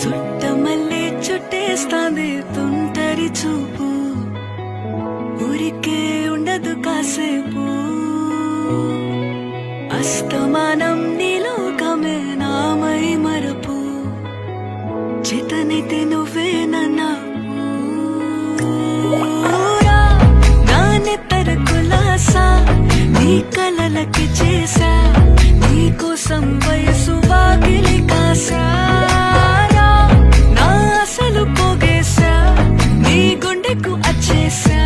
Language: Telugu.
చుట్టమల్లే చుట్టేస్తాంది తుంటరి చూపు, ఊరికే ఉండదు కాసేపు. అస్తమానం నీలోకమే నామై మరపు, చితనైతే నువ్వే నన్నా నానెత్తర కులాసా నీ కలలకి చేసా, నీ కోసం వయసు వాకిలి కాసా. నా అసలు పోగేశా, నీ గుండెకు అచ్చేసా.